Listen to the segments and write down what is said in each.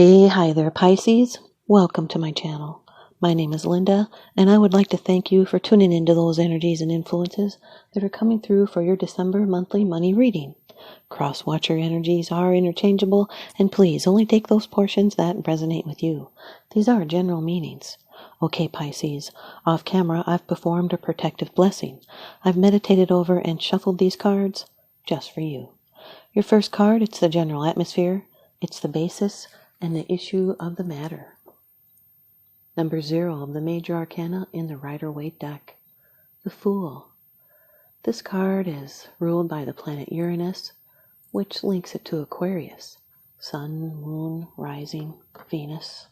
Hi there, Pisces. Welcome to my channel. My name is Lynda, and I would like to thank you for tuning into those energies and influences that are coming through for your December monthly money reading. Cross-watcher energies are interchangeable, and please only take those portions that resonate with you. These are general meanings. Okay, Pisces, off camera I've performed a protective blessing. I've meditated over and shuffled these cards just for you. Your first card, it's the general atmosphere. It's the basis and the issue of the matter. Number 0 of the major arcana in the Rider-Waite deck, the Fool. This card is ruled by the planet Uranus, which links it to Aquarius, Sun, Moon, Rising, Venus.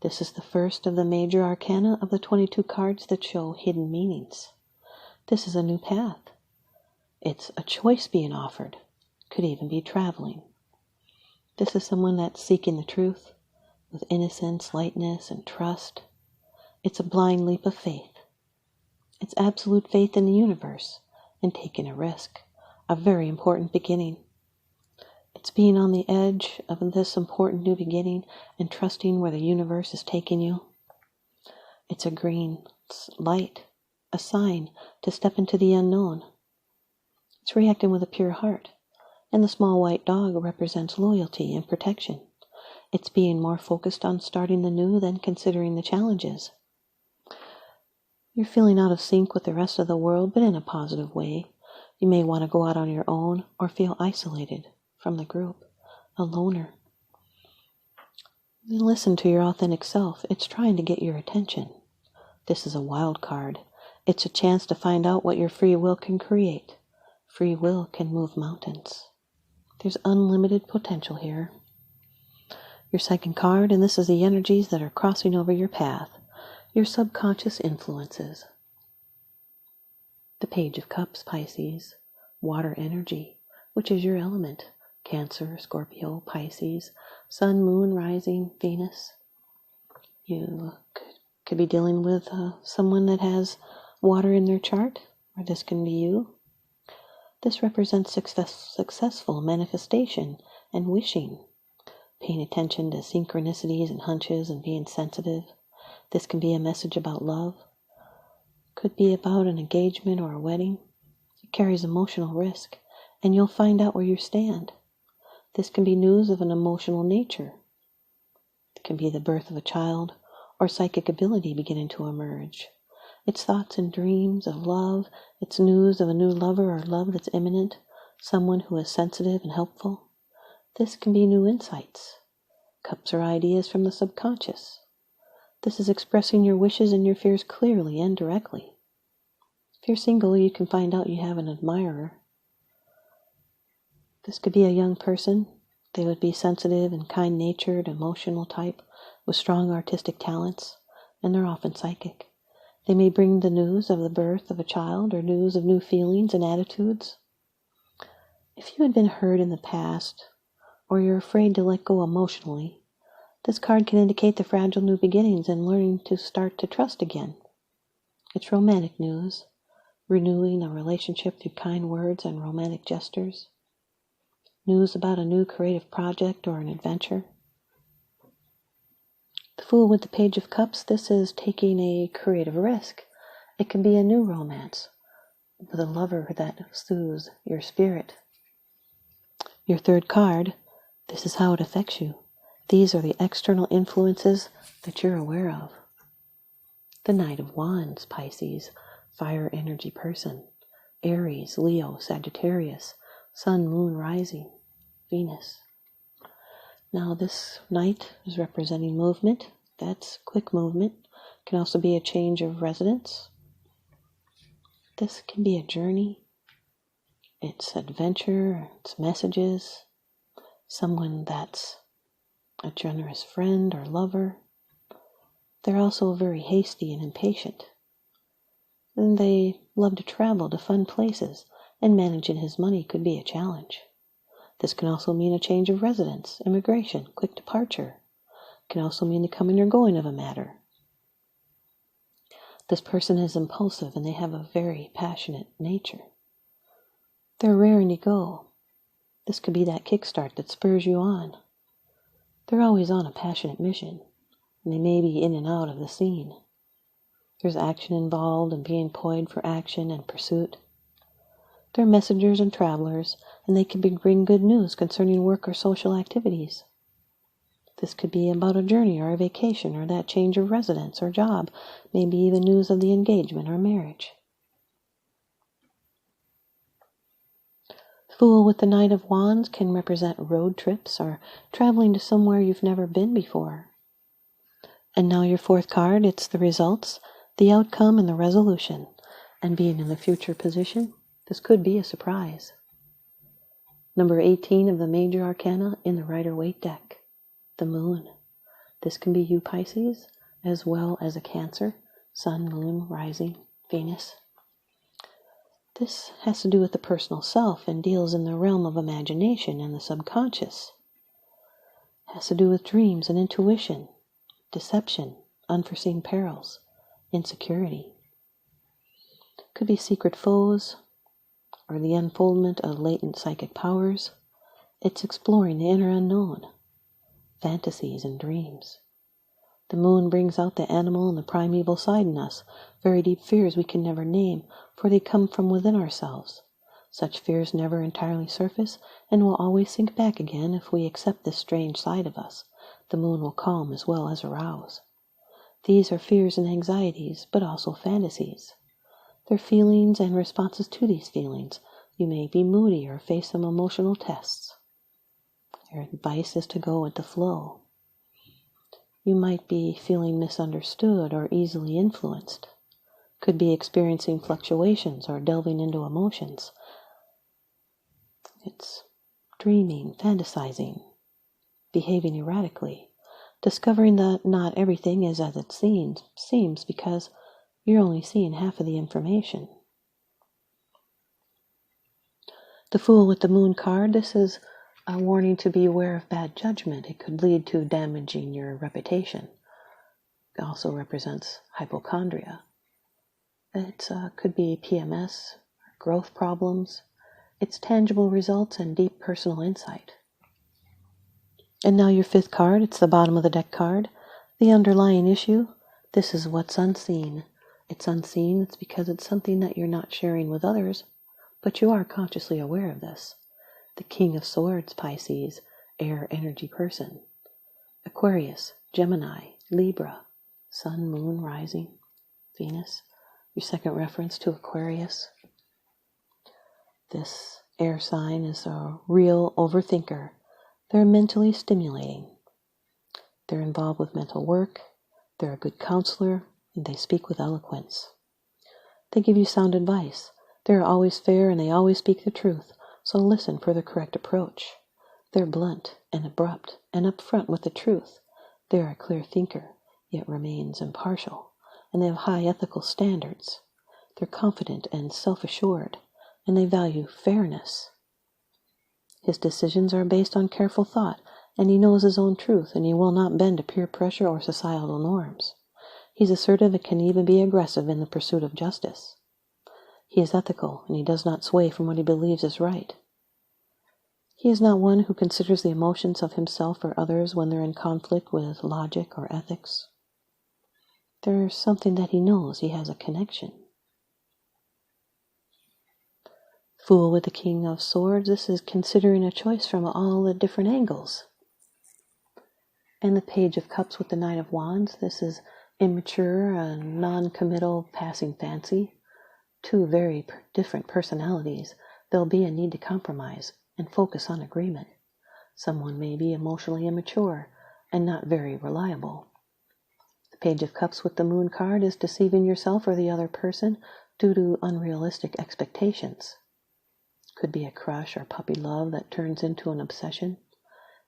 This is the first of the major arcana of the 22 cards that show hidden meanings. This is a new path. It's a choice being offered. Could even be traveling. This is someone that's seeking the truth with innocence, lightness, and trust. It's a blind leap of faith. It's absolute faith in the universe and taking a risk, a very important beginning. It's being on the edge of this important new beginning and trusting where the universe is taking you. It's a green light, a sign to step into the unknown. It's reacting with a pure heart. And the small white dog represents loyalty and protection. It's being more focused on starting the new than considering the challenges. You're feeling out of sync with the rest of the world, but in a positive way. You may want to go out on your own or feel isolated from the group, a loner. Listen to your authentic self. It's trying to get your attention. This is a wild card. It's a chance to find out what your free will can create. Free will can move mountains. There's unlimited potential here. Your second card, and this is the energies that are crossing over your path, your subconscious influences. The Page of Cups, Pisces, water energy, which is your element, Cancer, Scorpio, Pisces, Sun, Moon, Rising, Venus. You could be dealing with someone that has water in their chart, or this can be you. This represents successful manifestation and wishing, paying attention to synchronicities and hunches and being sensitive. This can be a message about love. Could be about an engagement or a wedding. It carries emotional risk, and you'll find out where you stand. This can be news of an emotional nature. It can be the birth of a child or psychic ability beginning to emerge. It's thoughts and dreams of love. It's news of a new lover or love that's imminent, someone who is sensitive and helpful. This can be new insights. Cups are ideas from the subconscious. This is expressing your wishes and your fears clearly and directly. If you're single, you can find out you have an admirer. This could be a young person. They would be sensitive and kind-natured, emotional type with strong artistic talents, and they're often psychic. They may bring the news of the birth of a child or news of new feelings and attitudes. If you had been hurt in the past, or you're afraid to let go emotionally, this card can indicate the fragile new beginnings and learning to start to trust again. It's romantic news, renewing a relationship through kind words and romantic gestures. News about a new creative project or an adventure. The Fool with the Page of Cups, this is taking a creative risk. It can be a new romance with a lover that soothes your spirit. Your third card, this is how it affects you. These are the external influences that you're aware of. The Knight of Wands, Pisces, fire energy person. Aries, Leo, Sagittarius, Sun, Moon, Rising, Venus. Now this Knight is representing movement. That's quick movement. It can also be a change of residence. This can be a journey. It's adventure. It's messages. Someone that's a generous friend or lover. They're also very hasty and impatient. And they love to travel to fun places, and managing his money could be a challenge. This can also mean a change of residence, immigration, quick departure. It can also mean the coming or going of a matter. This person is impulsive and they have a very passionate nature. They're raring to go. This could be that kickstart that spurs you on. They're always on a passionate mission, and they may be in and out of the scene. There's action involved and being poised for action and pursuit. They're messengers and travelers, and they can bring good news concerning work or social activities. This could be about a journey or a vacation or that change of residence or job, maybe even news of the engagement or marriage. Fool with the Knight of Wands can represent road trips or traveling to somewhere you've never been before. And now your fourth card, it's the results, the outcome, and the resolution. And being in the future position, this could be a surprise. Number 18 of the major arcana in the Rider-Waite deck, the Moon. This can be you, Pisces, as well as a Cancer, Sun, Moon, Rising, Venus. This has to do with the personal self and deals in the realm of imagination and the subconscious. It has to do with dreams and intuition, deception, unforeseen perils, insecurity. Could be secret foes or the unfoldment of latent psychic powers. It's exploring the inner unknown, fantasies and dreams. The moon brings out the animal and the primeval side in us, very deep fears we can never name, for they come from within ourselves. Such fears never entirely surface and will always sink back again if we accept this strange side of us. The moon will calm as well as arouse. These are fears and anxieties, but also fantasies. They're feelings and responses to these feelings. You may be moody or face some emotional tests. Your advice is to go with the flow. You might be feeling misunderstood or easily influenced. Could be experiencing fluctuations or delving into emotions. It's dreaming, fantasizing, behaving erratically, discovering that not everything is as it seems because you're only seeing half of the information. The Fool with the Moon card, this is a warning to be aware of bad judgment. It could lead to damaging your reputation. It also represents hypochondria. It could be PMS, growth problems. It's tangible results and deep personal insight. And now your fifth card, it's the bottom of the deck card. The underlying issue, this is what's unseen. It's unseen, it's because it's something that you're not sharing with others, but you are consciously aware of this. The King of Swords, Pisces, air energy person. Aquarius, Gemini, Libra, Sun, Moon, Rising, Venus. Your second reference to Aquarius. This air sign is a real overthinker. They're mentally stimulating. They're involved with mental work. They're a good counselor, and they speak with eloquence. They give you sound advice. They're always fair and they always speak the truth. So listen for the correct approach. They're blunt and abrupt and upfront with the truth. They're a clear thinker, yet remains impartial, and they have high ethical standards. They're confident and self-assured, and they value fairness. His decisions are based on careful thought, and he knows his own truth, and he will not bend to peer pressure or societal norms. He's assertive and can even be aggressive in the pursuit of justice. He is ethical, and he does not sway from what he believes is right. He is not one who considers the emotions of himself or others when they're in conflict with logic or ethics. There's something that he knows. He has a connection. Fool with the King of Swords. This is considering a choice from all the different angles. And the Page of Cups with the Knight of Wands. This is immature and non-committal passing fancy. Two very different personalities. There'll be a need to compromise and focus on agreement. Someone may be emotionally immature and not very reliable. The Page of Cups with the Moon card is deceiving yourself or the other person due to unrealistic expectations. Could be a crush or puppy love that turns into an obsession.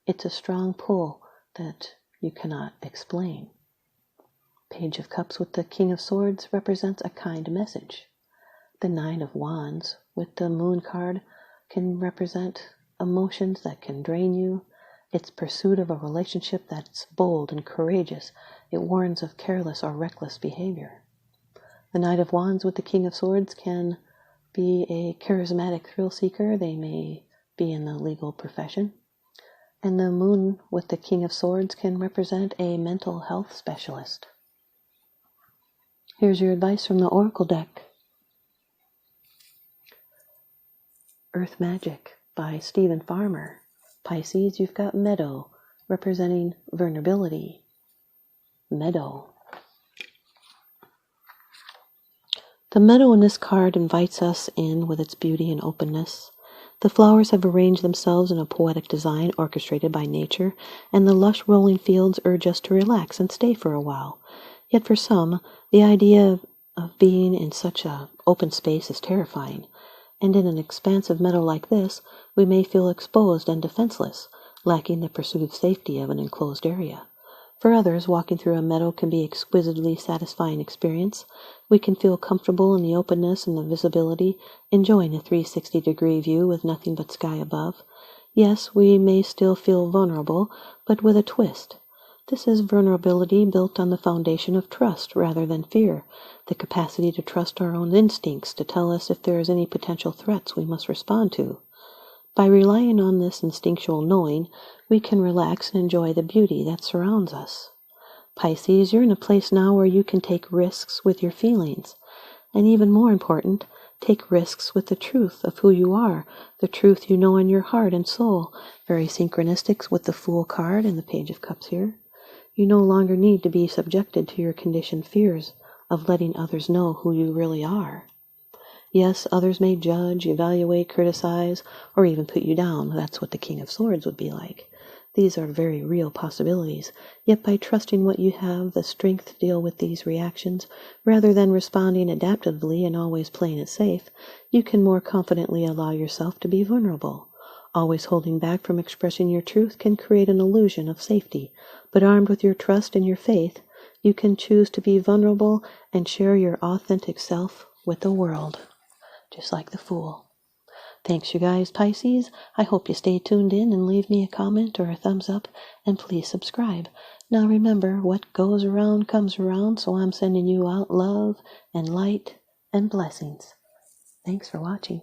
It's a strong pull that you cannot explain. Page of Cups with the King of Swords represents a kind message. The Nine of Wands with the Moon card can represent emotions that can drain you. It's pursuit of a relationship that's bold and courageous. It warns of careless or reckless behavior. The Knight of Wands with the King of Swords can be a charismatic thrill seeker. They may be in the legal profession. And the moon with the King of Swords can represent a mental health specialist. Here's your advice from the Oracle deck. Earth Magic by Stephen Farmer. Pisces, you've got Meadow, representing vulnerability. Meadow. The meadow in this card invites us in with its beauty and openness. The flowers have arranged themselves in a poetic design orchestrated by nature, and the lush rolling fields urge us to relax and stay for a while. Yet for some, the idea of being in such an open space is terrifying, and in an expansive meadow like this, we may feel exposed and defenseless, lacking the perceived safety of an enclosed area. For others, walking through a meadow can be an exquisitely satisfying experience. We can feel comfortable in the openness and the visibility, enjoying a 360-degree view with nothing but sky above. Yes, we may still feel vulnerable, but with a twist. This is vulnerability built on the foundation of trust rather than fear, the capacity to trust our own instincts to tell us if there is any potential threats we must respond to. By relying on this instinctual knowing, we can relax and enjoy the beauty that surrounds us. Pisces, you're in a place now where you can take risks with your feelings. And even more important, take risks with the truth of who you are, the truth you know in your heart and soul. Very synchronistic with the Fool card and the Page of Cups here. You no longer need to be subjected to your conditioned fears of letting others know who you really are. Yes, others may judge, evaluate, criticize, or even put you down. That's what the King of Swords would be like. These are very real possibilities. Yet by trusting what you have the strength to deal with these reactions, rather than responding adaptively and always playing it safe, you can more confidently allow yourself to be vulnerable. Always holding back from expressing your truth can create an illusion of safety, but armed with your trust and your faith, you can choose to be vulnerable and share your authentic self with the world. Just like the Fool. Thanks, you guys, Pisces. I hope you stay tuned in and leave me a comment or a thumbs up, and please subscribe. Now remember, what goes around comes around, so I'm sending you out love and light and blessings. Thanks for watching.